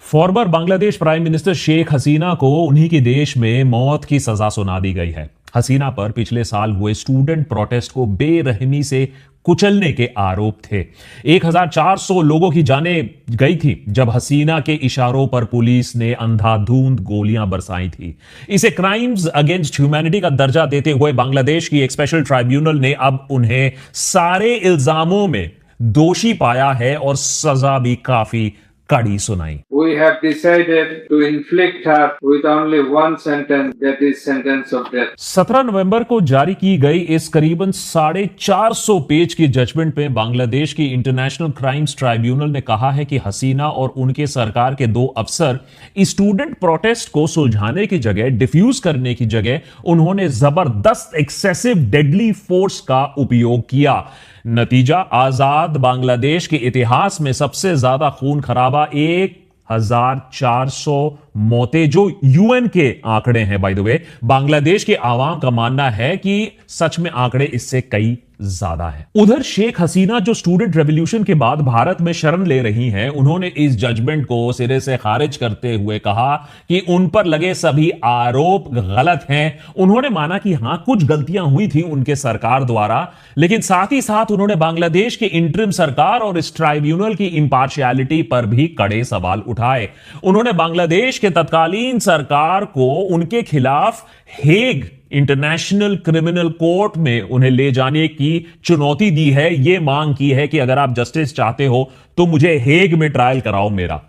Farmer Bangladesh prime minister Sheikh Hasina को उन्हीं के देश में मौत की सजा सुना दी गई है। हसीना पर पिछले साल हुए स्टूडेंट प्रोटेस्ट को बेरहमी से कुचलने के आरोप थे। 1400 लोगों की जानें गई थी जब हसीना के इशारों पर पुलिस ने अंधाधुंध गोलियां बरसाई थी। इसे क्राइम्स अगेंस्ट ह्यूमैनिटी का दर्जा देते हुए बांग्लादेश की एक स्पेशल ट्राइब्यूनल ने अब उन्हें सारे इल्जामों में दोषी पाया है और सजा भी काफी कड़ी सुनाई। We have decided to inflict her with only one sentence, that is sentence of death. 17 नवंबर को जारी की गई इस करीबन 450 पेज की जजमेंट में बांग्लादेश की इंटरनेशनल क्राइम्स ट्राइब्यूनल ने कहा है कि हसीना और उनके सरकार के 2 अफसर स्टूडेंट प्रोटेस्ट को सुलझाने की जगह, डिफ्यूज करने की जगह उन्होंने जबरदस्त एक्सेसिव डेडली फोर्स का उपयोग किया। नतीजा, आजाद बांग्लादेश के इतिहास में सबसे ज्यादा खून खराबा 1400 मौतें, जो यूएन के आंकड़े हैं। बाय द वे, बांग्लादेश के आवाम का मानना है कि सच में आंकड़े इससे कई ज्यादा है। उधर शेख हसीना जो स्टूडेंट रेवोल्यूशन के बाद भारत में शरण ले रही हैं, उन्होंने इस जजमेंट को सिरे से खारिज करते हुए कहा कि उन पर लगे सभी आरोप गलत हैं। उन्होंने माना कि हां, कुछ गलतियां हुई थी उनके सरकार द्वारा, लेकिन साथ ही साथ उन्होंने बांग्लादेश की इंटरिम सरकार और इस ट्राइब्यूनल की इंपार्शियलिटी पर भी कड़े सवाल उठाए। उन्होंने बांग्लादेश के तत्कालीन सरकार को उनके खिलाफ हेग इंटरनेशनल क्रिमिनल कोर्ट में उन्हें ले जाने की चुनौती दी है। यह मांग की है कि अगर आप जस्टिस चाहते हो तो मुझे हेग में ट्रायल कराओ मेरा।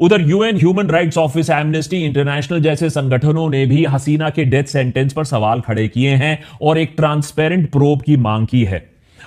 उधर UN human rights office, amnesty international जैसे संगठनों ने भी हसीना के डेथ सेंटेंस पर सवाल खड़े किए हैं और एक ट्रांसपेरेंट प्रोब की मांग की है।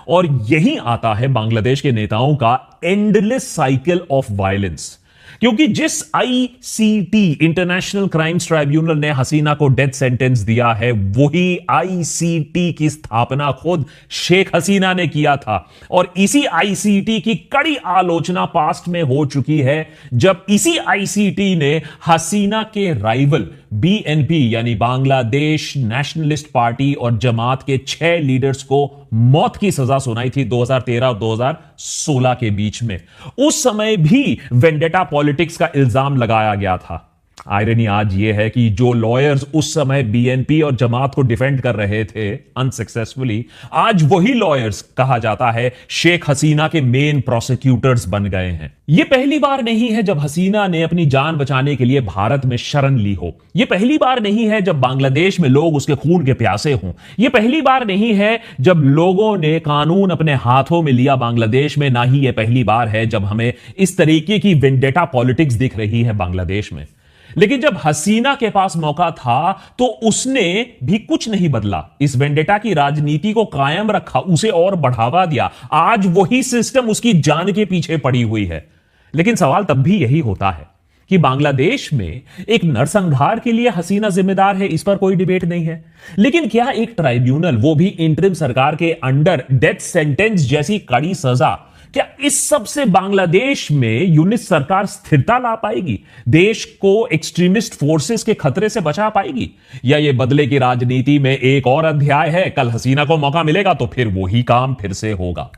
और यही आता है बांग्लादेश के नेताओं का एंडलेस साइकिल ऑफ वायलेंस, क्योंकि जिस आईसीटी इंटरनेशनल क्राइम्स ट्राइब्यूनल ने हसीना को डेथ सेंटेंस दिया है, वही आईसीटी की स्थापना खुद शेख हसीना ने किया था। और इसी आईसीटी की कड़ी आलोचना पास्ट में हो चुकी है, जब इसी आईसीटी ने हसीना के राइवल बीएनपी यानी बांग्लादेश नेशनलिस्ट पार्टी और जमात के 6 लीडर्स को मौत की सजा सुनाई थी 2013 और 2016 के बीच में। उस समय भी वेंडेटा पॉलिटिक्स का इल्जाम लगाया गया था। आयरनी आज यह है कि जो लॉयर्स उस समय बीएनपी और जमात को डिफेंड कर रहे थे अनसक्सेसफुली, आज वही लॉयर्स कहा जाता है शेख हसीना के मेन प्रोसिक्यूटर्स बन गए हैं। यह पहली बार नहीं है जब हसीना ने अपनी जान बचाने के लिए भारत में शरण ली हो। यह पहली बार नहीं है जब बांग्लादेश में लोग उसके खून के प्यासे हों। यह पहली बार नहीं है जब लोगों ने कानून अपने हाथों में लिया बांग्लादेश में। ना ही यह पहली बार है जब हमें इस तरीके की वेंडेटा पॉलिटिक्स दिख रही है बांग्लादेश में। लेकिन जब हसीना के पास मौका था तो उसने भी कुछ नहीं बदला, इस वेंडेटा की राजनीति को कायम रखा, उसे और बढ़ावा दिया। आज वही सिस्टम उसकी जान के पीछे पड़ी हुई है। लेकिन सवाल तब भी यही होता है कि बांग्लादेश में एक नरसंहार के लिए हसीना जिम्मेदार है, इस पर कोई डिबेट नहीं है। लेकिन क्या एक ट्राइब्यूनल, वो भी इंटरिम सरकार के अंडर, डेथ सेंटेंस जैसी कड़ी सजा, क्या इस सब से बांग्लादेश में यूनिट सरकार स्थिरता ला पाएगी? देश को एक्सट्रीमिस्ट फोर्सेस के खतरे से बचा पाएगी? या ये बदले की राजनीति में एक और अध्याय है? कल हसीना को मौका मिलेगा तो फिर वही काम फिर से होगा।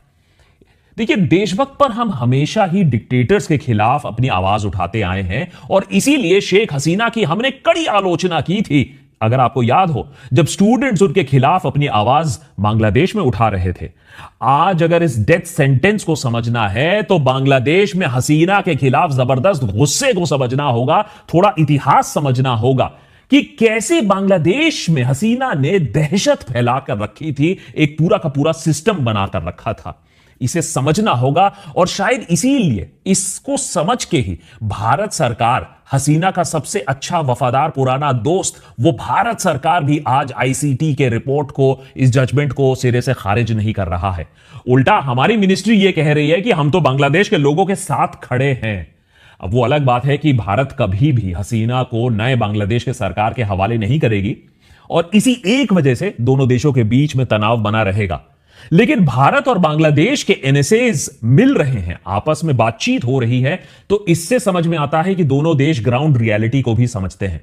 देखिए, देशभक्त पर हम हमेशा ही डिक्टेटर्स के खिलाफ अपनी आवाज उठाते आए हैं और इसीलिए शेख हसीना की हमने कड़ी आलोचना की थी। अगर आपको याद हो, जब स्टूडेंट्स उनके खिलाफ अपनी आवाज बांग्लादेश में उठा रहे थे। आज अगर इस डेथ सेंटेंस को समझना है तो बांग्लादेश में हसीना के खिलाफ जबरदस्त गुस्से को समझना होगा, थोड़ा इतिहास समझना होगा कि कैसे बांग्लादेश में हसीना ने दहशत फैलाकर रखी थी, एक पूरा का पूरा सिस्टम बनाकर रखा था। इसे समझना होगा और शायद इसीलिए इसको समझ के ही भारत सरकार, हसीना का सबसे अच्छा वफादार पुराना दोस्त, वो भारत सरकार भी आज आईसीटी के रिपोर्ट को, इस जजमेंट को सिरे से खारिज नहीं कर रहा है। उल्टा हमारी मिनिस्ट्री ये कह रही है कि हम तो बांग्लादेश के लोगों के साथ खड़े हैं। अब वो अलग बात है कि भारत कभी भी हसीना को नए बांग्लादेश के सरकार के हवाले नहीं करेगी और इसी एक वजह से दोनों देशों के बीच में तनाव बना रहेगा। लेकिन भारत और बांग्लादेश के एनएसएज मिल रहे हैं, आपस में बातचीत हो रही है, तो इससे समझ में आता है कि दोनों देश ग्राउंड रियलिटी को भी समझते हैं।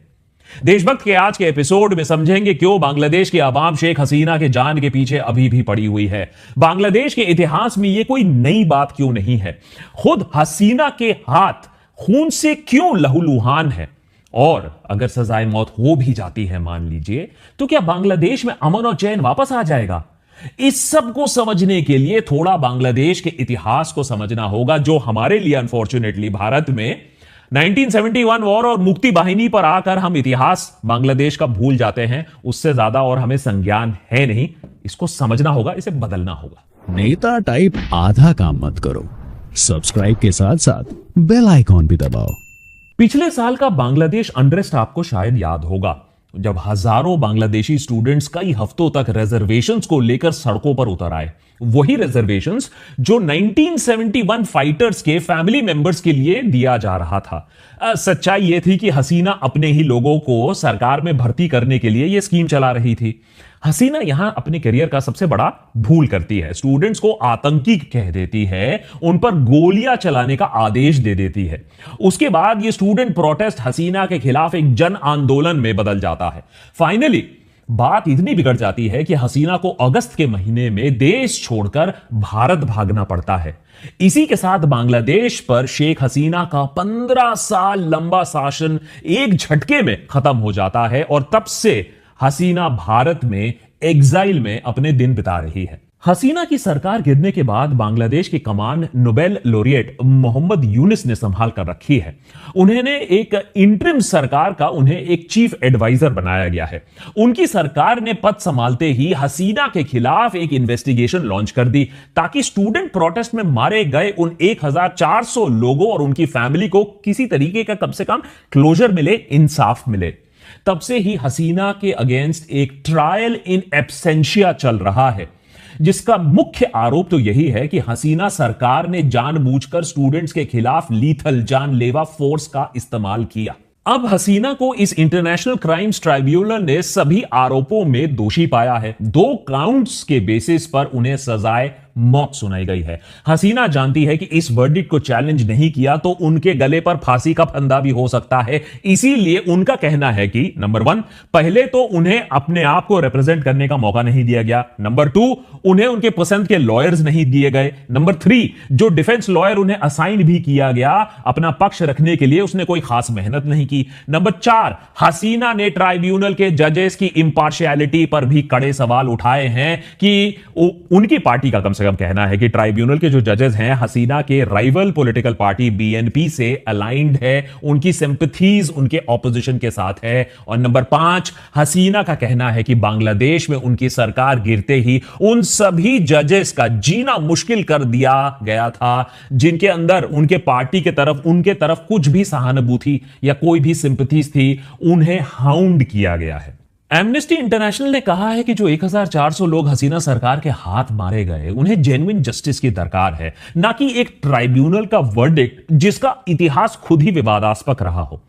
देशभक्त के आज के एपिसोड में समझेंगे क्यों बांग्लादेश की आवाम शेख हसीना के जान के पीछे अभी भी पड़ी हुई है। बांग्लादेश के इतिहास में यह कोई नई बात क्यों नहीं है। खुद हसीना के हाथ खून से क्यों लहूलुहान है, और अगर सजाए मौत हो भी जाती है मान लीजिए, तो क्या बांग्लादेश में अमन और चैन वापस आ जाएगा? इस सब को समझने के लिए थोड़ा बांग्लादेश के इतिहास को समझना होगा, जो हमारे लिए अनफॉर्चुनेटली भारत में 1971 वॉर और मुक्ति वाहिनी पर आकर हम इतिहास बांग्लादेश का भूल जाते हैं। उससे ज्यादा और हमें संज्ञान है नहीं। इसको समझना होगा, इसे बदलना होगा। नेता टाइप आधा काम मत करो, सब्सक्राइब के साथ साथ बेल आइकॉन भी दबाओ। पिछले साल का बांग्लादेश अनरेस्ट आपको शायद याद होगा, जब हजारों बांग्लादेशी स्टूडेंट्स कई हफ्तों तक रिजर्वेशंस को लेकर सड़कों पर उतर आए। वही रिजर्वेशंस जो 1971 फाइटर्स के फैमिली मेंबर्स के लिए दिया जा रहा था। सच्चाई यह थी कि हसीना अपने ही लोगों को सरकार में भर्ती करने के लिए यह स्कीम चला रही थी। हसीना यहां अपने करियर का सबसे बड़ा भूल करती है। स्टूडेंट्स को आतंकी कह देती है, उन पर गोलियां चलाने का आदेश दे देती है। उसके बाद यह स्टूडेंट प्रोटेस्ट हसीना के खिलाफ एक जन आंदोलन में बदल जाता है। फाइनली बात इतनी बिगड़ जाती है कि हसीना को अगस्त के महीने में देश छोड़कर भारत भागना पड़ता है। इसी के साथ बांग्लादेश पर शेख हसीना का 15 साल लंबा शासन एक झटके में खत्म हो जाता है, और तब से हसीना भारत में एग्जाइल में अपने दिन बिता रही है। हसीना की सरकार गिरने के बाद बांग्लादेश की कमान नोबेल लॉरिएट मोहम्मद यूनिस ने संभाल कर रखी है। उन्होंने एक इंटरिम सरकार का उन्हें एक चीफ एडवाइजर बनाया गया है। उनकी सरकार ने पद संभालते ही हसीना के खिलाफ एक इन्वेस्टिगेशन लॉन्च कर दी, ताकि स्टूडेंट प्रोटेस्ट में मारे गए उन 1400 लोगों और उनकी फैमिली को किसी तरीके का कम से कम क्लोजर मिले, इंसाफ मिले। तब से ही हसीना के अगेंस्ट एक ट्रायल इन एब्सेंशिया चल रहा है, जिसका मुख्य आरोप तो यही है कि हसीना सरकार ने जानबूझकर स्टूडेंट्स के खिलाफ लीथल जानलेवा फोर्स का इस्तेमाल किया। अब हसीना को इस इंटरनेशनल क्राइम्स ट्राइब्यूनल ने सभी आरोपों में दोषी पाया है। 2 काउंट्स के बेसिस पर उन्हें सजाए मौत सुनाई गई है। हसीना जानती है कि इस वर्डिक्ट को चैलेंज नहीं किया तो उनके गले पर फांसी का फंदा भी हो सकता है। इसीलिए उनका कहना है कि नंबर 1, पहले तो उन्हें अपने आप को रिप्रेजेंट करने का मौका नहीं दिया गया। नंबर 2, उन्हें उनके पसंद के लॉयर्स नहीं दिए गए। नंबर 3, जो डिफेंस लॉयर उन्हें असाइन भी किया गया अपना पक्ष रखने के लिए, उसने कोई खास मेहनत नहीं की। नंबर 4, हसीना ने ट्राइब्यूनल के जजेस की इंपार्शियलिटी पर भी कड़े सवाल उठाए हैं कि उनकी पार्टी का कम से कम कहना है कि ट्राइब्यूनल के जो जजेस हैं हसीना के राइवल पॉलिटिकल पार्टी बीएनपी से अलाइंड है, उनकी सिंपैथीज उनके ऑपोजिशन के साथ है। और नंबर 5, हसीना का कहना है कि बांग्लादेश में उनकी सरकार गिरते ही उन सभी जजेस का जीना मुश्किल कर दिया गया था, जिनके अंदर उनके पार्टी के तरफ उनके तरफ कुछ भी सहानुभूति या कोई भी सिंपैथीज थी, उन्हें हाउंड किया गया है। एमनेस्टी इंटरनेशनल ने कहा है कि जो 1400 लोग हसीना सरकार के हाथ मारे गए, उन्हें जेन्युइन जस्टिस की दरकार है, ना कि एक ट्राइब्यूनल का वर्डिक्ट जिसका इतिहास खुद ही विवादास्पद रहा हो।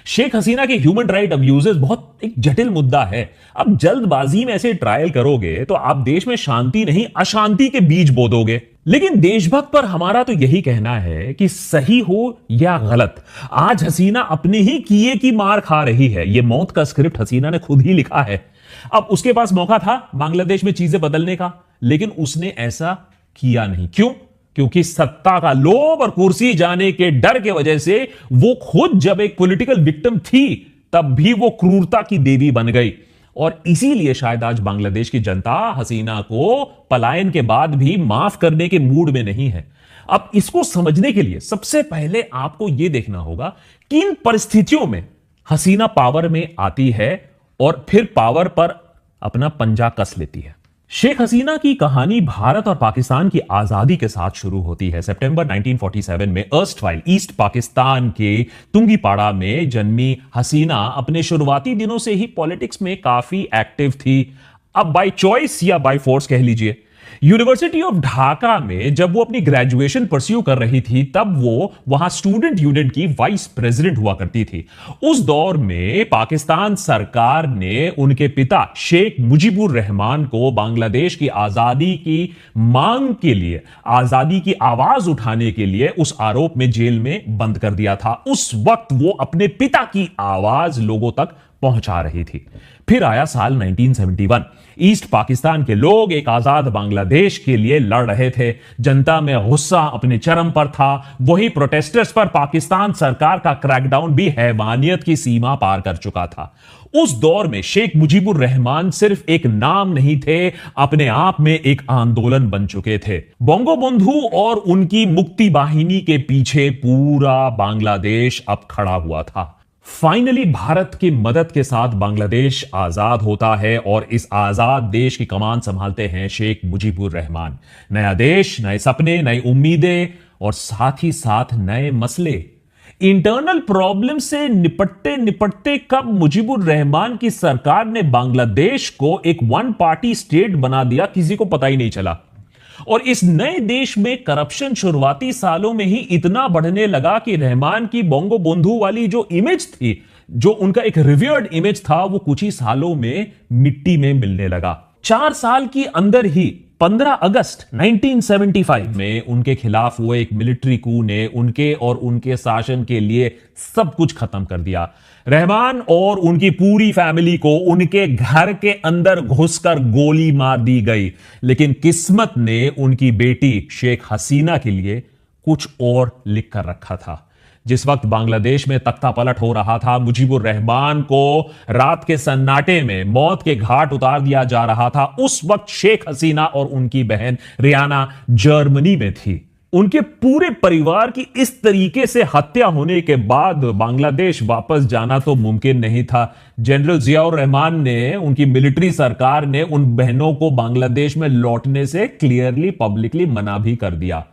शेख हसीना के ह्यूमन राइट अब्यूजेस बहुत एक जटिल मुद्दा है। अब जल्दबाजी में ऐसे ट्रायल करोगे तो आप देश में शांति नहीं अशांति के बीज बोदोगे। लेकिन देशभक्त पर हमारा तो यही कहना है कि सही हो या गलत, आज हसीना अपने ही किए की मार खा रही है। यह मौत का स्क्रिप्ट हसीना ने खुद ही लिखा है। अब उसके पास मौका था बांग्लादेश में चीजें बदलने का, लेकिन उसने ऐसा किया नहीं। क्यों? क्योंकि सत्ता का लोभ और कुर्सी जाने के डर के वजह से वो खुद जब एक पॉलिटिकल विक्टिम थी तब भी वो क्रूरता की देवी बन गई। और इसीलिए शायद आज बांग्लादेश की जनता हसीना को पलायन के बाद भी माफ करने के मूड में नहीं है। अब इसको समझने के लिए सबसे पहले आपको यह देखना होगा कि इन परिस्थितियों में हसीना पावर में आती है और फिर पावर पर अपना पंजा कस लेती है। शेख हसीना की कहानी भारत और पाकिस्तान की आजादी के साथ शुरू होती है। सितंबर 1947 में अर्स्टवाइल ईस्ट पाकिस्तान के तुंगीपाड़ा में जन्मी हसीना अपने शुरुआती दिनों से ही पॉलिटिक्स में काफी एक्टिव थी। अब बाय चॉइस या बाय फोर्स कह लीजिए। यूनिवर्सिटी ऑफ ढाका में जब वो अपनी ग्रेजुएशन परस्यू कर रही थी तब वो वहां स्टूडेंट यूनियन की वाइस प्रेसिडेंट हुआ करती थी। उस दौर में पाकिस्तान सरकार ने उनके पिता शेख मुजीबुर रहमान को बांग्लादेश की आजादी की मांग के लिए, आजादी की आवाज उठाने के लिए उस आरोप में जेल में बंद कर दिया था। उस वक्त वो अपने पिता की आवाज लोगों तक पहुंचा रही थी। फिर आया साल 1971। ईस्ट पाकिस्तान के लोग एक आजाद बांग्लादेश के लिए लड़ रहे थे। जनता में गुस्सा अपने चरम पर था। वही प्रोटेस्टर्स पर पाकिस्तान सरकार का क्रैकडाउन भी हैवानियत की सीमा पार कर चुका था। उस दौर में शेख मुजीबुर रहमान सिर्फ एक नाम नहीं थे, अपने आप में एक आंदोलन बन चुके थे। बोंगो बंधु और उनकी मुक्ति वाहिनी के पीछे पूरा बांग्लादेश अब खड़ा हुआ था। फाइनली भारत की मदद के साथ बांग्लादेश आजाद होता है और इस आजाद देश की कमान संभालते हैं शेख मुजीबुर रहमान। नया देश, नए सपने, नई उम्मीदें और साथ ही साथ नए मसले। इंटरनल प्रॉब्लम से निपटते निपटते कब मुजीबुर रहमान की सरकार ने बांग्लादेश को एक वन पार्टी स्टेट बना दिया, किसी को पता ही नहीं चला। और इस नए देश में करप्शन शुरुआती सालों में ही इतना बढ़ने लगा कि रहमान की बोंगो बंधु वाली जो इमेज थी, जो उनका एक रिवर्ड इमेज था, वो कुछ ही सालों में मिट्टी में मिलने लगा। 4 साल के अंदर ही 15 अगस्त 1975 में उनके खिलाफ हुए एक मिलिट्री कू ने उनके और उनके शासन के लिए सब कुछ खत्म कर दिया। रहमान और उनकी पूरी फैमिली को उनके घर के अंदर घुसकर गोली मार दी गई। लेकिन किस्मत ने उनकी बेटी शेख हसीना के लिए कुछ और लिख कर रखा था। जिस वक्त बांग्लादेश में तख्ता पलट हो रहा था, मुजीबुर रहमान को रात के सन्नाटे में मौत के घाट उतार दिया जा रहा था, उस वक्त शेख हसीना और उनकी बहन रियाना जर्मनी में थी। उनके पूरे परिवार की इस तरीके से हत्या होने के बाद बांग्लादेश वापस जाना तो मुमकिन नहीं था। जनरल जियाउर रहमान ने, उनकी मिलिट्री सरकार ने उन बहनों को बांग्लादेश में लौटने से क्लियरली पब्लिकली मना भी कर दिया।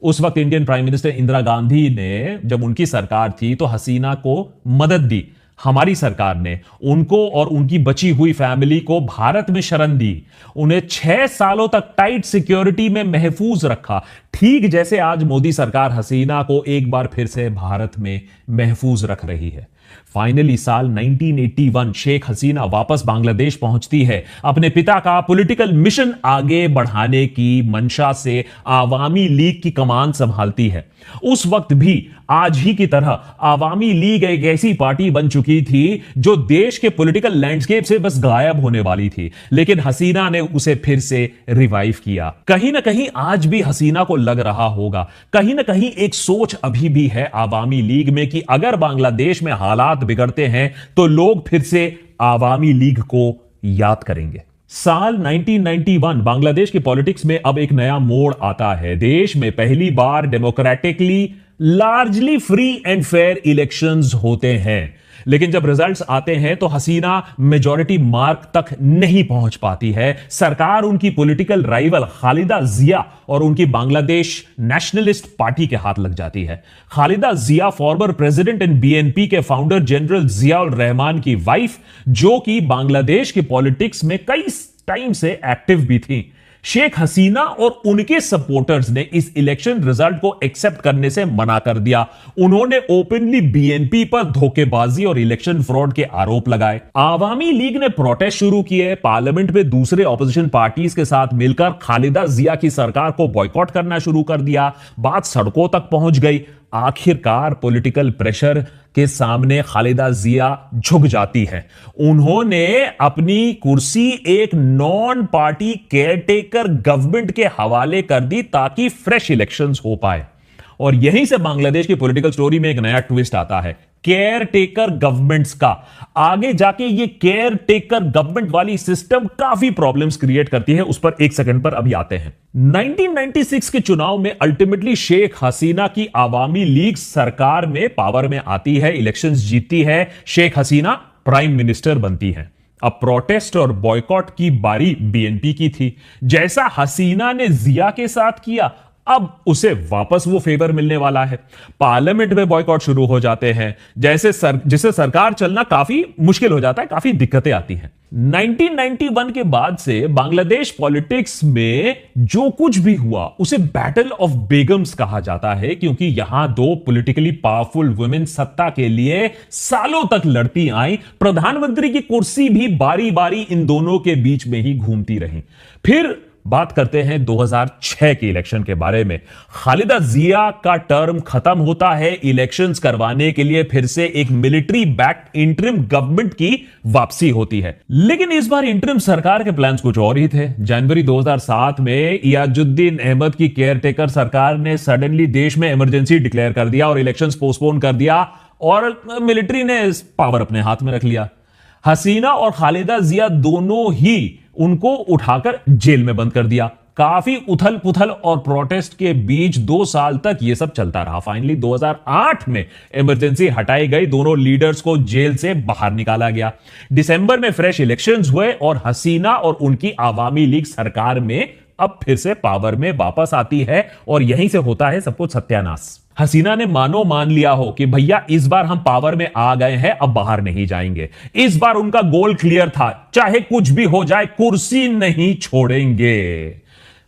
उस वक्त Indian prime minister Indira Gandhi ने, जब उनकी सरकार थी, तो हसीना को मदद दी। हमारी सरकार ने उनको और उनकी बची हुई फैमिली को भारत में शरण दी। उन्हें 6 सालों तक टाइट सिक्योरिटी में महफूज रखा, ठीक जैसे आज मोदी सरकार हसीना को एक बार फिर से भारत में महफूज रख रही है। फाइनली साल 1981 शेख हसीना वापस बांग्लादेश पहुंचती है। अपने पिता का पॉलिटिकल मिशन आगे बढ़ाने की मंशा से आवामी लीग की कमान संभालती है। उस वक्त भी आज ही की तरह आवामी लीग एक ऐसी पार्टी बन चुकी थी जो देश के पॉलिटिकल लैंडस्केप से बस गायब होने वाली थी, लेकिन हसीना ने उसे फिर से रिवाइव किया। कहीं ना कहीं आज भी हसीना को लग रहा होगा, कहीं ना कहीं एक सोच अभी भी है आवामी लीग में कि अगर बांग्लादेश में हालात बिगड़ते हैं तो लोग फिर से आवामी लीग को याद करेंगे। साल 1991 बांग्लादेश की पॉलिटिक्स में अब एक नया मोड़ आता है। देश में पहली बार democratically largely free and fair elections होते हैं, लेकिन जब रिजल्ट्स आते हैं तो हसीना मेजॉरिटी मार्क तक नहीं पहुंच पाती है। सरकार उनकी पॉलिटिकल राइवल खालिदा जिया और उनकी बांग्लादेश नेशनलिस्ट पार्टी के हाथ लग जाती है। खालिदा जिया फॉर्मर प्रेसिडेंट एंड बीएनपी के फाउंडर जनरल जियाउर रहमान की वाइफ, जो कि बांग्लादेश की पॉलिटिक्स में कई टाइम से एक्टिव भी थी। शेख हसीना और उनके सपोर्टर्स ने इस इलेक्शन रिजल्ट को एक्सेप्ट करने से मना कर दिया। उन्होंने ओपनली बीएनपी पर धोखेबाजी और इलेक्शन फ्रॉड के आरोप लगाए। आवामी लीग ने प्रोटेस्ट शुरू किए। पार्लियामेंट में दूसरे ऑपोजिशन पार्टीज के साथ मिलकर खालिदा जिया की सरकार को बॉयकॉट करना शुरू कर दिया। बात सड़कों तक पहुंच गई। आखिरकार पॉलिटिकल प्रेशर के सामने खालिदा जिया झुक जाती है। उन्होंने अपनी कुर्सी एक नॉन पार्टी केयरटेकर गवर्नमेंट के हवाले कर दी ताकि फ्रेश इलेक्शंस हो पाए। और यहीं से बांग्लादेश की पॉलिटिकल स्टोरी में एक नया ट्विस्ट आता है, केयर टेकर गवर्नमेंट्स का। आगे जाके ये केयर टेकर गवर्नमेंट वाली सिस्टम काफी प्रॉब्लम्स क्रिएट करती है, उस पर एक सेकंड पर अभी आते हैं। 1996 के चुनाव में अल्टीमेटली शेख हसीना की आवामी लीग सरकार में पावर में आती है, इलेक्शंस जीतती है, शेख हसीना प्राइम मिनिस्टर बनती है। अब प्रोटेस्ट और बॉयकॉट की बारी बीएनपी की थी। जैसा हसीना ने जिया के साथ किया, अब उसे वापस वो फेवर मिलने वाला है। पार्लियामेंट में बॉयकॉट शुरू हो जाते हैं, जिससे सरकार चलना काफी मुश्किल हो जाता है, काफी दिक्कतें आती हैं। 1991 के बाद से बांग्लादेश पॉलिटिक्स में जो कुछ भी हुआ उसे बैटल ऑफ बेगम्स कहा जाता है, क्योंकि यहां 2 पॉलिटिकली पावरफुल वुमेन सत्ता के लिए सालों तक लड़ती आई। प्रधानमंत्री की कुर्सी भी बारी बारी इन दोनों के बीच में ही घूमती रही। फिर बात करते हैं 2006 के इलेक्शन के बारे में। खालिदा जिया का टर्म खत्म होता है, इलेक्शंस करवाने के लिए फिर से एक मिलिट्री बैक्ड इंटरिम गवर्नमेंट की वापसी होती है। लेकिन इस बार इंटरिम सरकार के प्लान्स कुछ और ही थे। जनवरी 2007 में इयाजुद्दीन अहमद की केयरटेकर सरकार ने सडनली देश में इमरजेंसी डिक्लेयर कर दिया और इलेक्शंस पोस्टपोन कर दिया और मिलिट्री ने पावर अपने हाथ में रख लिया। हसीना और खालिदा जिया दोनों ही उनको उठाकर जेल में बंद कर दिया। काफी उथल पुथल और प्रोटेस्ट के बीच 2 साल तक यह सब चलता रहा। फाइनली 2008 में इमरजेंसी हटाई गई, दोनों लीडर्स को जेल से बाहर निकाला गया। दिसंबर में फ्रेश इलेक्शंस हुए और हसीना और उनकी आवामी लीग सरकार में अब फिर से पावर में वापस आती है और यहीं से होता है सब कुछ सत्यानाश। हसीना ने मानो मान लिया हो कि भैया इस बार हम पावर में आ गए हैं, अब बाहर नहीं जाएंगे। इस बार उनका गोल क्लियर था, चाहे कुछ भी हो जाए कुर्सी नहीं छोड़ेंगे।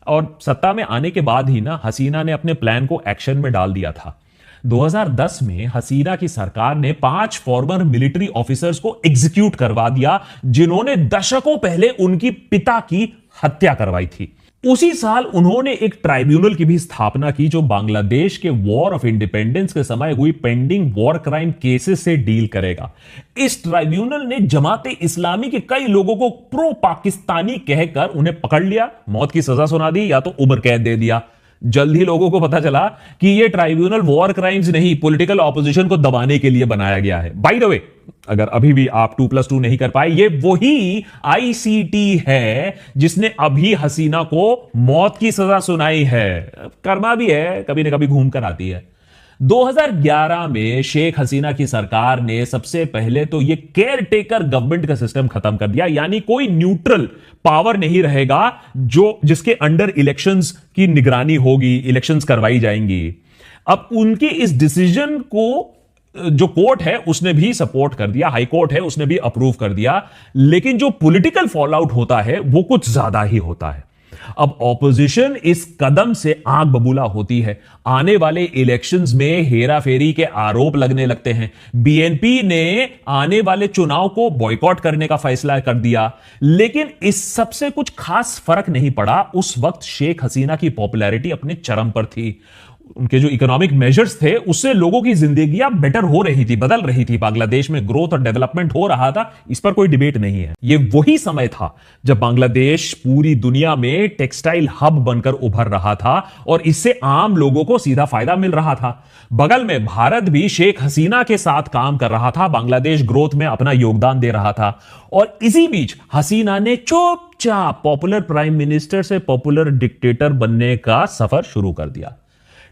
और सत्ता में आने के बाद ही ना हसीना ने अपने प्लान को एक्शन में डाल दिया था। 2010 में हसीना की सरकार ने 5 फॉर्मर मिलिट्री ऑफिसर्स को एग्जीक्यूट करवा दिया, जिन्होंने दशकों पहले उनकी पिता की हत्या करवाई थी। उसी साल उन्होंने एक ट्राइब्यूनल की भी स्थापना की जो बांग्लादेश के वॉर ऑफ इंडिपेंडेंस के समय हुई पेंडिंग वॉर क्राइम केसेस से डील करेगा। इस ट्राइब्यूनल ने जमाते इस्लामी के कई लोगों को प्रो पाकिस्तानी कहकर उन्हें पकड़ लिया, मौत की सजा सुना दी या तो उम्र कैद दे दिया। जल्द ही लोगों को पता चला कि यह ट्राइब्यूनल वॉर क्राइम्स नहीं, पॉलिटिकल ऑपोजिशन को दबाने के लिए बनाया गया है। बाय द वे, अगर अभी भी आप 2+2 नहीं कर पाए, ये वही आईसीटी है जिसने अभी हसीना को मौत की सजा सुनाई है। कर्मा भी है, कभी ना कभी घूम कर आती है। 2011 में शेख हसीना की सरकार ने सबसे पहले तो ये केयर टेकर गवर्नमेंट का सिस्टम खत्म कर दिया, यानी कोई न्यूट्रल पावर नहीं रहेगा जिसके अंडर इलेक्शंस की निगरानी होगी, इलेक्शंस करवाई जाएंगी। अब उनके इस डिसीजन को जो कोर्ट है उसने भी सपोर्ट कर दिया, हाई कोर्ट है उसने भी अप्रूव कर दिया, लेकिन जो पॉलिटिकल फॉलआउट होता है वो कुछ ज्यादा ही होता है। अब ऑपोजिशन इस कदम से आग बबूला होती है। आने वाले इलेक्शंस में हेराफेरी के आरोप लगने लगते हैं। बीएनपी ने आने वाले चुनाव को बॉयकॉट करने का फैसला कर दिया, लेकिन इस सबसे कुछ खास फर्क नहीं पड़ा। उस वक्त शेख हसीना की पॉपुलैरिटी अपने चरम पर थी। उनके जो इकोनॉमिक मेजर्स थे उससे लोगों की जिंदगियां बेटर हो रही थी, बदल रही थी। बांग्लादेश में ग्रोथ और डेवलपमेंट हो रहा था, इस पर कोई डिबेट नहीं है। यह वही समय था जब बांग्लादेश पूरी दुनिया में टेक्सटाइल हब बनकर उभर रहा था और इससे आम लोगों को सीधा फायदा मिल रहा था। बगल में भारत भी शेख हसीना के साथ काम कर रहा था, बांग्लादेश ग्रोथ में अपना योगदान दे रहा था। और इसी बीच हसीना ने चुपचाप पॉपुलर प्राइम मिनिस्टर से पॉपुलर डिक्टेटर बनने का सफर शुरू कर दिया।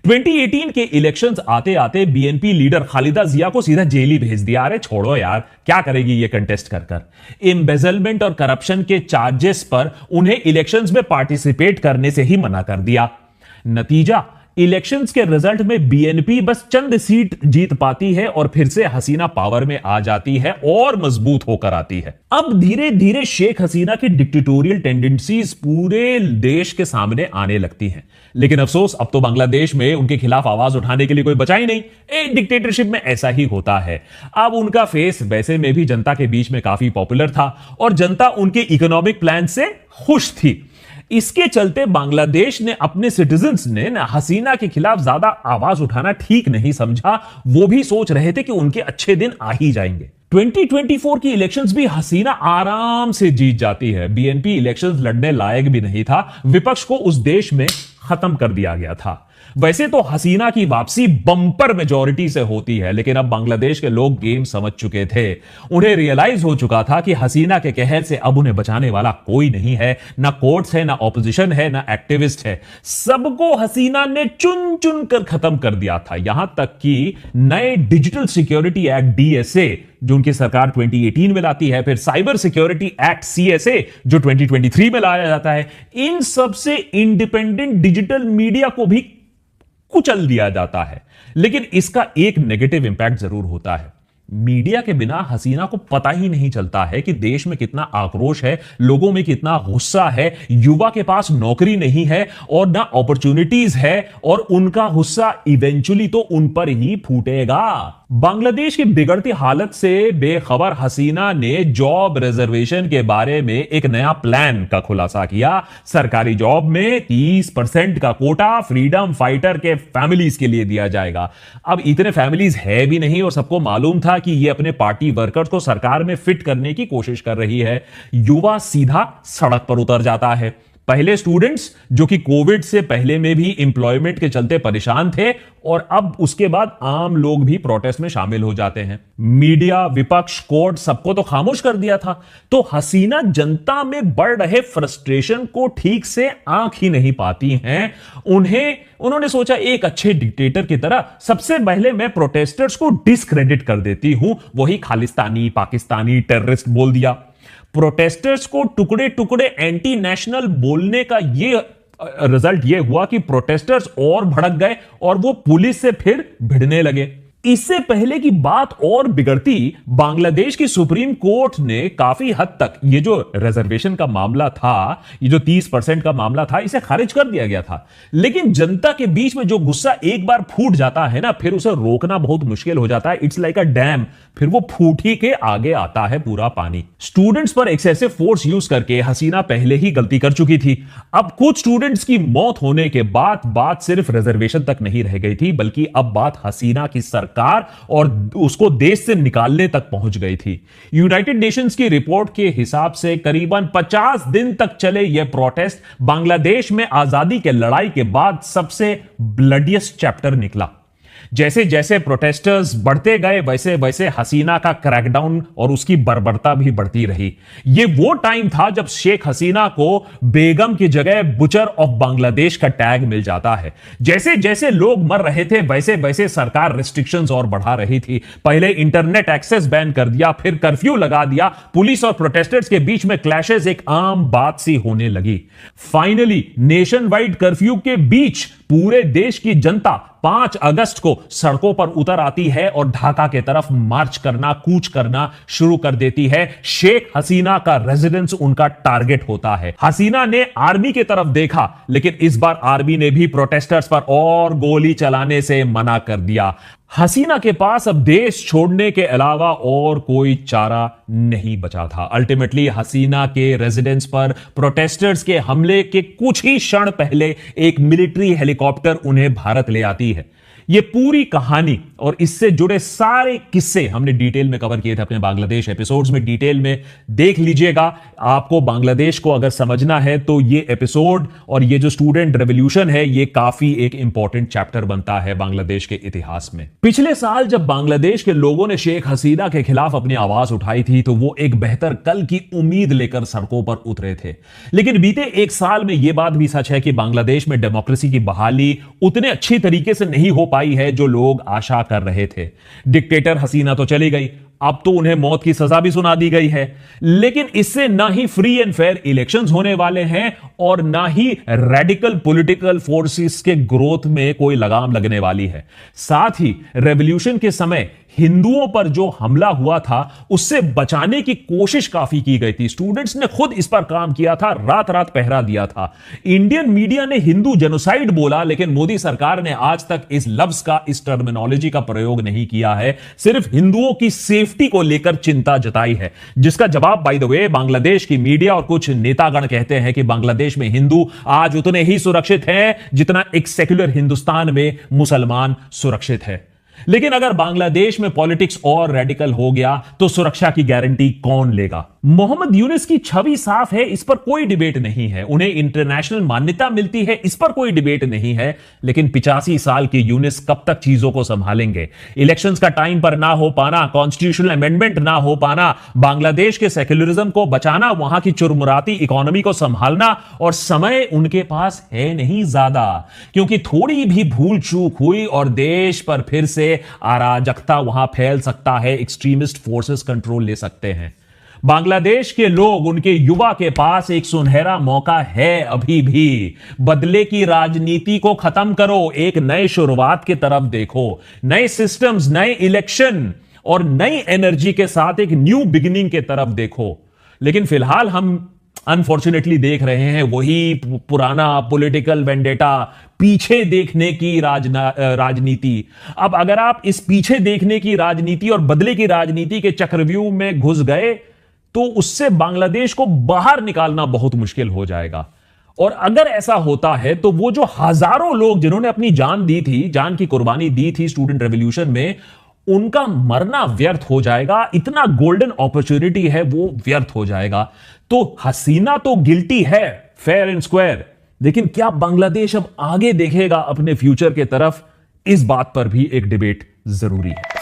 2018 के इलेक्शंस आते आते बीएनपी लीडर खालिदा जिया को सीधा जेल ही भेज दिया। अरे छोड़ो यार, क्या करेगी ये कंटेस्ट कर कर। एम्बेजलमेंट और करप्शन के चार्जेस पर उन्हें इलेक्शंस में पार्टिसिपेट करने से ही मना कर दिया। नतीजा, इलेक्शंस के रिजल्ट में बीएनपी बस चंद सीट जीत पाती है और फिर से हसीना पावर में आ जाती है और मजबूत होकर आती है। अब धीरे धीरे शेख हसीना की डिक्टेटोरियल टेंडेंसीज पूरे देश के सामने आने लगती हैं। लेकिन अफसोस, अब तो बांग्लादेश में उनके खिलाफ आवाज उठाने के लिए कोई बचा ही नहीं। एक डिक्टेटरशिप में ऐसा ही होता है। अब उनका फेस वैसे में भी जनता के बीच में काफी पॉपुलर था और जनता उनके इकोनॉमिक प्लान से खुश थी। इसके चलते बांग्लादेश ने अपने सिटीजन्स ने हसीना के खिलाफ ज्यादा आवाज उठाना ठीक नहीं समझा। वो भी सोच रहे थे कि उनके अच्छे दिन आ ही जाएंगे। 2024 की इलेक्शंस भी हसीना आराम से जीत जाती है। बीएनपी इलेक्शंस लड़ने लायक भी नहीं था, विपक्ष को उस देश में खत्म कर दिया गया था। वैसे तो हसीना की वापसी बंपर मेजॉरिटी से होती है, लेकिन अब बांग्लादेश के लोग गेम समझ चुके थे। उन्हें रियलाइज हो चुका था कि हसीना के कहर से अब उन्हें बचाने वाला कोई नहीं है। ना कोर्ट्स है, ना ऑपोजिशन है, ना एक्टिविस्ट है। सबको हसीना ने चुन चुन कर खत्म कर दिया था। यहां तक कि नए डिजिटल सिक्योरिटी एक्ट डीएसए जो उनकी सरकार 2018 में लाती है, फिर साइबर सिक्योरिटी एक्ट सीएसए जो 2023 में लाया जाता है, इन सबसे इंडिपेंडेंट डिजिटल मीडिया को भी कुचल दिया जाता है। लेकिन इसका एक नेगेटिव इंपैक्ट जरूर होता है। मीडिया के बिना हसीना को पता ही नहीं चलता है कि देश में कितना आक्रोश है, लोगों में कितना गुस्सा है। युवा के पास नौकरी नहीं है और ना अपॉर्चुनिटीज है और उनका गुस्सा इवेंचुअली तो उन पर ही फूटेगा। बांग्लादेश की बिगड़ती हालत से बेखबर हसीना ने जॉब रिजर्वेशन के बारे में एक नया प्लान का खुलासा किया। सरकारी जॉब में 30% का कोटा फ्रीडम फाइटर के फैमिलीज के लिए दिया जाएगा। अब इतने फैमिलीज है भी नहीं और सबको मालूम था कि यह अपने पार्टी वर्कर्स को सरकार में फिट करने की कोशिश कर रही है। युवा सीधा सड़क पर उतर जाता है। पहले स्टूडेंट्स जो कि कोविड से पहले में भी एम्प्लॉयमेंट के चलते परेशान थे और अब उसके बाद आम लोग भी प्रोटेस्ट में शामिल हो जाते हैं। मीडिया, विपक्ष, कोर्ट सबको तो खामोश कर दिया था। तो हसीना जनता में बढ़ रहे फ्रस्ट्रेशन को ठीक से आंख ही नहीं पाती हैं। उन्होंने सोचा एक अच्छे डिक्टेटर की तरह सबसे पहले मैं प्रोटेस्टर्स को डिस्क्रेडिट कर देती हूं। वही खालिस्तानी, पाकिस्तानी, टेररिस्ट बोल दिया। प्रोटेस्टर्स को टुकड़े टुकड़े एंटी नेशनल बोलने का ये रिजल्ट ये हुआ कि प्रोटेस्टर्स और भड़क गए और वो पुलिस से फिर भिड़ने लगे। इससे पहले की बात और बिगड़ती, बांग्लादेश की सुप्रीम कोर्ट ने काफी हद तक ये जो रिजर्वेशन का मामला था, ये जो 30% का मामला था, इसे खारिज कर दिया गया था। लेकिन जनता के बीच में जो गुस्सा एक बार फूट जाता है ना, फिर उसे रोकना बहुत मुश्किल हो जाता है। इट्स लाइक अ डैम, फिर वो फूट ही के आगे आता है पूरा पानी। स्टूडेंट्स पर एक्सेसिव फोर्स यूज करके हसीना पहले ही गलती कर चुकी थी। अब कुछ स्टूडेंट्स की मौत होने के बाद बात सिर्फ रिजर्वेशन तक नहीं रह गई थी, बल्कि अब बात हसीना की सरकार और उसको देश से निकालने तक पहुंच गई थी। यूनाइटेड नेशंस की रिपोर्ट के हिसाब से करीबन 50 दिन तक चले यह प्रोटेस्ट बांग्लादेश में आजादी के लड़ाई के बाद सबसे ब्लडियस्ट चैप्टर निकला। जैसे जैसे प्रोटेस्टर्स बढ़ते गए वैसे वैसे हसीना का क्रैकडाउन और उसकी बर्बरता भी बढ़ती रही। यह वो टाइम था जब शेख हसीना को बेगम की जगह बुचर ऑफ बांग्लादेश का टैग मिल जाता है। जैसे जैसे लोग मर रहे थे वैसे वैसे सरकार रिस्ट्रिक्शंस और बढ़ा रही थी। पहले इंटरनेट एक्सेस बैन कर दिया, फिर कर्फ्यू लगा दिया। पुलिस और प्रोटेस्टर्स के बीच में क्लैशेस एक आम बात सी होने लगी। फाइनली नेशन वाइड कर्फ्यू के बीच पूरे देश की जनता 5 अगस्त को सड़कों पर उतर आती है और ढाका के तरफ मार्च करना, कूच करना शुरू कर देती है। शेख हसीना का रेजिडेंस उनका टारगेट होता है। हसीना ने आर्मी की तरफ देखा, लेकिन इस बार आर्मी ने भी प्रोटेस्टर्स पर और गोली चलाने से मना कर दिया। हसीना के पास अब देश छोड़ने के अलावा और कोई चारा नहीं बचा था। अल्टीमेटली हसीना के रेजिडेंस पर प्रोटेस्टर्स के हमले के कुछ ही क्षण पहले एक मिलिट्री हेलीकॉप्टर उन्हें भारत ले आती है। ये पूरी कहानी और इससे जुड़े सारे किस्से हमने डिटेल में कवर किए थे अपने बांग्लादेश एपिसोड्स में। डिटेल में देख लीजिएगा। आपको बांग्लादेश को अगर समझना है तो ये एपिसोड और ये जो स्टूडेंट रेवोल्यूशन है, ये काफी एक इंपॉर्टेंट चैप्टर बनता है बांग्लादेश के इतिहास में। पिछले साल जब बांग्लादेश के लोगों ने शेख हसीना के खिलाफ अपनी आवाज उठाई थी तो वो एक बेहतर कल की उम्मीद लेकर सड़कों पर उतरे थे। लेकिन बीते एक साल में यह बात भी सच है कि बांग्लादेश में डेमोक्रेसी की बहाली उतने अच्छी तरीके से नहीं हो पाई है जो लोग आशा कर रहे थे। डिक्टेटर हसीना तो चली गई, अब तो उन्हें मौत की सजा भी सुना दी गई है। लेकिन इससे ना ही फ्री एंड फेयर इलेक्शंस होने वाले हैं और ना ही रेडिकल पॉलिटिकल फोर्सेस के ग्रोथ में कोई लगाम लगने वाली है। साथ ही रेवोल्यूशन के समय हिंदुओं पर जो हमला हुआ था उससे बचाने की कोशिश काफी की गई थी। स्टूडेंट्स ने खुद इस पर काम किया था, रात रात पहरा दिया था। इंडियन मीडिया ने हिंदू जेनोसाइड बोला, लेकिन मोदी सरकार ने आज तक इस लफ्ज का, इस टर्मिनोलॉजी का प्रयोग नहीं किया है। सिर्फ हिंदुओं की सेफ्टी को लेकर चिंता जताई है, जिसका जवाब बाय द वे बांग्लादेश की मीडिया और कुछ नेतागण कहते हैं कि बांग्लादेश में हिंदू आज उतने ही सुरक्षित हैं जितना एक सेक्युलर हिंदुस्तान में मुसलमान सुरक्षित है। लेकिन अगर बांग्लादेश में पॉलिटिक्स और रेडिकल हो गया तो सुरक्षा की गारंटी कौन लेगा? मोहम्मद यूनिस की छवि साफ है, इस पर कोई डिबेट नहीं है। उन्हें इंटरनेशनल मान्यता मिलती है, इस पर कोई डिबेट नहीं है। लेकिन 85 साल के यूनिस कब तक चीजों को संभालेंगे? इलेक्शंस का टाइम पर ना हो पाना, कॉन्स्टिट्यूशनल अमेंडमेंट ना हो पाना, बांग्लादेश के सेक्युलरिज्म को बचाना, वहां की चुरमुराती इकोनॉमी को संभालना, और समय उनके पास है नहीं ज्यादा, क्योंकि थोड़ी भी भूल चूक हुई और देश पर फिर से अराजकता वहां फैल सकता है, एक्सट्रीमिस्ट फोर्सेस कंट्रोल ले सकते हैं। बांग्लादेश के लोग, उनके युवा के पास एक सुनहरा मौका है अभी भी। बदले की राजनीति को खत्म करो, एक नए शुरुआत की तरफ देखो, नए सिस्टम्स, नए इलेक्शन और नई एनर्जी के साथ एक न्यू बिगिनिंग की तरफ देखो। लेकिन फिलहाल हम अनफॉर्चुनेटली देख रहे हैं वही पुराना पॉलिटिकल वेंडेटा, पीछे देखने की राजनीति। अब अगर आप इस पीछे देखने की राजनीति और बदले की राजनीति के चक्रव्यूह में घुस गए तो उससे बांग्लादेश को बाहर निकालना बहुत मुश्किल हो जाएगा। और अगर ऐसा होता है तो वो जो हजारों लोग जिन्होंने अपनी जान दी थी, जान की कुर्बानी दी थी स्टूडेंट रेवोल्यूशन में, उनका मरना व्यर्थ हो जाएगा। इतना गोल्डन अपॉर्चुनिटी है वो व्यर्थ हो जाएगा। तो हसीना तो गिल्टी है फेयर एंड स्क्वायर, लेकिन क्या बांग्लादेश अब आगे देखेगा अपने फ्यूचर के तरफ, इस बात पर भी एक डिबेट जरूरी है।